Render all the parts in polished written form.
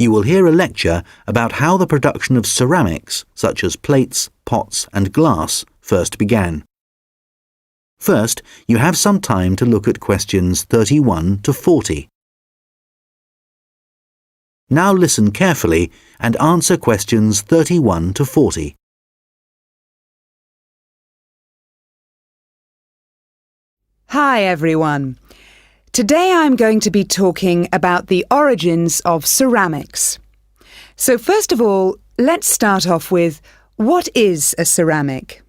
You will hear a lecture about how the production of ceramics, such as plates, pots and glass, first began. First, you have some time to look at questions 31 to 40. Now listen carefully and answer questions 31 to 40. Hi everyone. Today I'm going to be talking about the origins of ceramics. So first of all, let's start off with, what is a ceramic?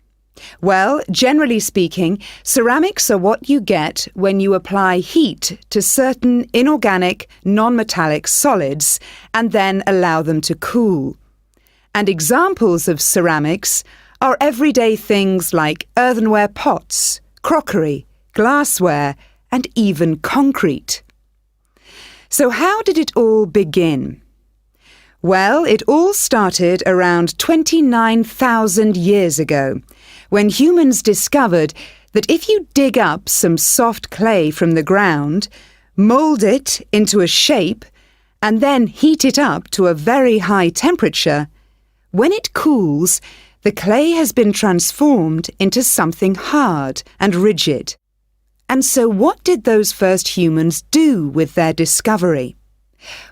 Well, generally speaking, ceramics are what you get when you apply heat to certain inorganic, non-metallic solids and then allow them to cool. And examples of ceramics are everyday things like earthenware pots, crockery, glassware, and even concrete. So how did it all begin? Well, it all started around 29,000 years ago, when humans discovered that if you dig up some soft clay from the ground, mould it into a shape, and then heat it up to a very high temperature, when it cools, the clay has been transformed into something hard and rigid. And so what did those first humans do with their discovery?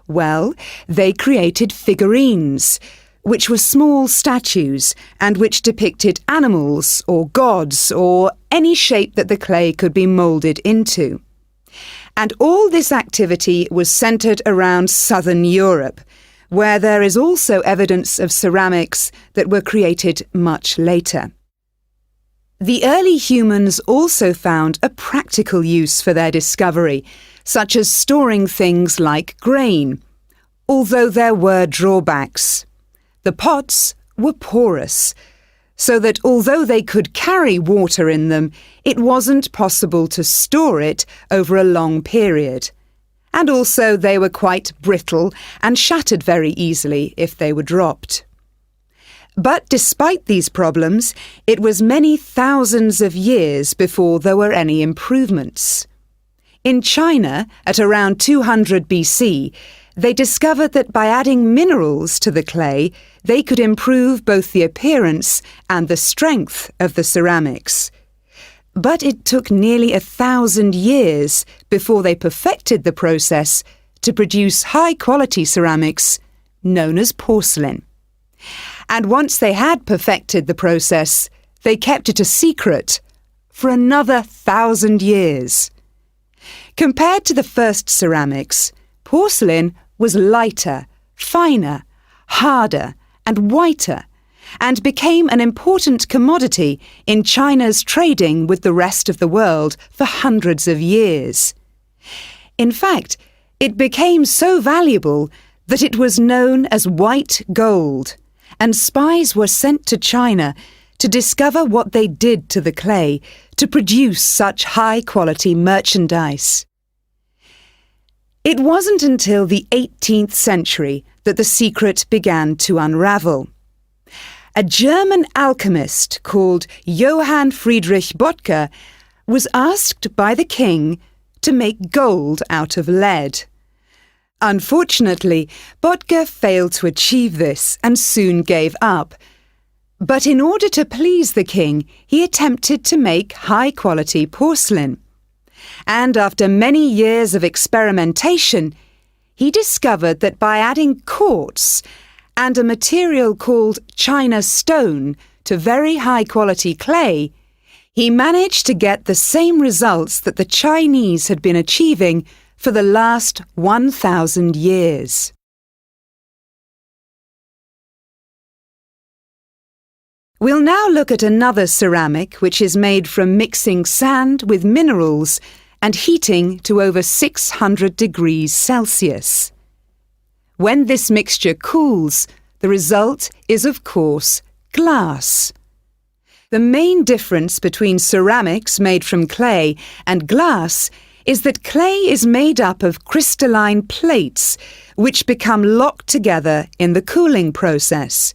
Well, they created figurines, which were small statues and which depicted animals or gods or any shape that the clay could be moulded into. And all this activity was centred around southern Europe, where there is also evidence of ceramics that were created much later. The early humans also found a practical use for their discovery, such as storing things like grain, although there were drawbacks. The pots were porous, so that although they could carry water in them, it wasn't possible to store it over a long period. And also they were quite brittle and shattered very easily if they were dropped. But despite these problems, it was many thousands of years before there were any improvements. In China, at around 200 BC, they discovered that by adding minerals to the clay, they could improve both the appearance and the strength of the ceramics. But it took nearly 1,000 years before they perfected the process to produce high-quality ceramics known as porcelain. And once they had perfected the process, they kept it a secret for another 1,000 years. Compared to the first ceramics, porcelain was lighter, finer, harder, and whiter, and became an important commodity in China's trading with the rest of the world for hundreds of years. In fact, it became so valuable that it was known as white gold, and spies were sent to China to discover what they did to the clay to produce such high-quality merchandise. It wasn't until the 18th century that the secret began to unravel. A German alchemist called Johann Friedrich Böttger was asked by the king to make gold out of lead. Unfortunately, Böttger failed to achieve this and soon gave up. But in order to please the king, he attempted to make high-quality porcelain. And after many years of experimentation, he discovered that by adding quartz and a material called China stone to very high-quality clay, he managed to get the same results that the Chinese had been achieving for the last 1,000 years. We'll now look at another ceramic which is made from mixing sand with minerals and heating to over 600 degrees Celsius. When this mixture cools, the result is, of course, glass. The main difference between ceramics made from clay and glass is that clay is made up of crystalline plates which become locked together in the cooling process,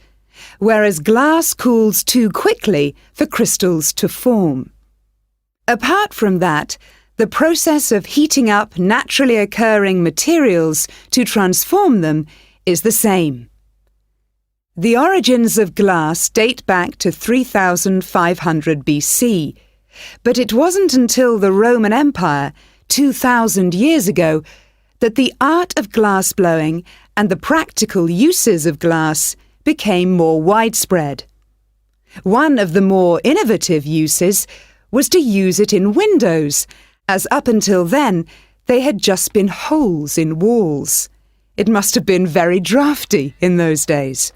whereas glass cools too quickly for crystals to form. Apart from that, the process of heating up naturally occurring materials to transform them is the same. The origins of glass date back to 3500 BC, but it wasn't until the Roman Empire, 2000 years ago, that the art of glass blowing and the practical uses of glass became more widespread. One of the more innovative uses was to use it in windows, as up until then they had just been holes in walls. It must have been very drafty in those days.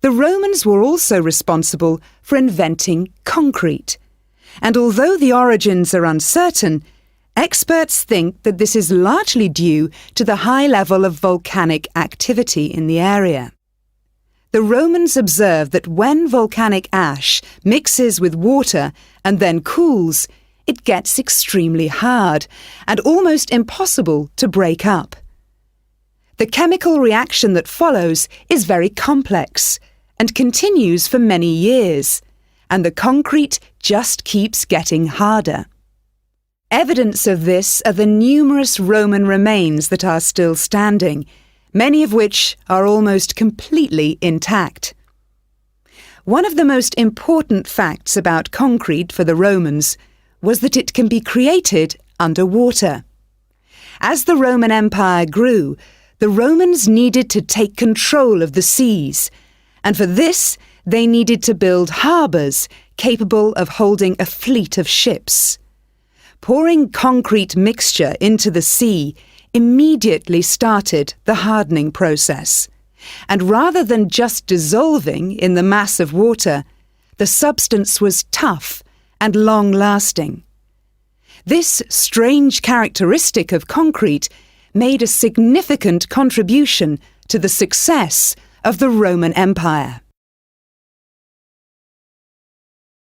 The Romans were also responsible for inventing concrete, and although the origins are uncertain, experts think that this is largely due to the high level of volcanic activity in the area. The Romans observed that when volcanic ash mixes with water and then cools, it gets extremely hard and almost impossible to break up. The chemical reaction that follows is very complex and continues for many years, and the concrete just keeps getting harder. Evidence of this are the numerous Roman remains that are still standing, many of which are almost completely intact. One of the most important facts about concrete for the Romans was that it can be created underwater. As the Roman Empire grew, the Romans needed to take control of the seas, and for this they needed to build harbours capable of holding a fleet of ships. Pouring concrete mixture into the sea immediately started the hardening process, and rather than just dissolving in the mass of water, the substance was tough and long-lasting. This strange characteristic of concrete made a significant contribution to the success of the Roman Empire.